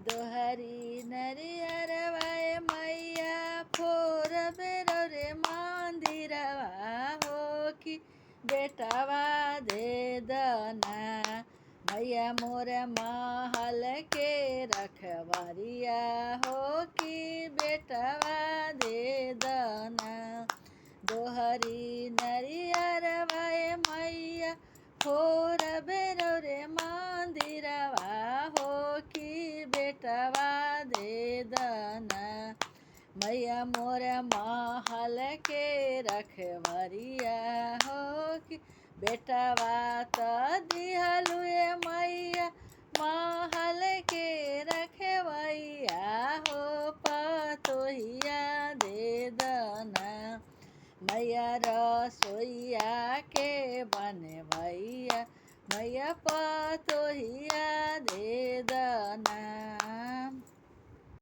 दोहरी नरियरवाए मैया फोर बेरो रे मंदिरवा हो कि बेटवा दे दना मैया मोर महल के रखवारिया हो कि बेटवा दे दना दोहरी नरियरवाए मैया फोर बेरो रे मंदिरवा हो कि बेटवा दे दना मैया मोर महल के रखवरिया हो कि बेटवा त दिहलुए मैया महल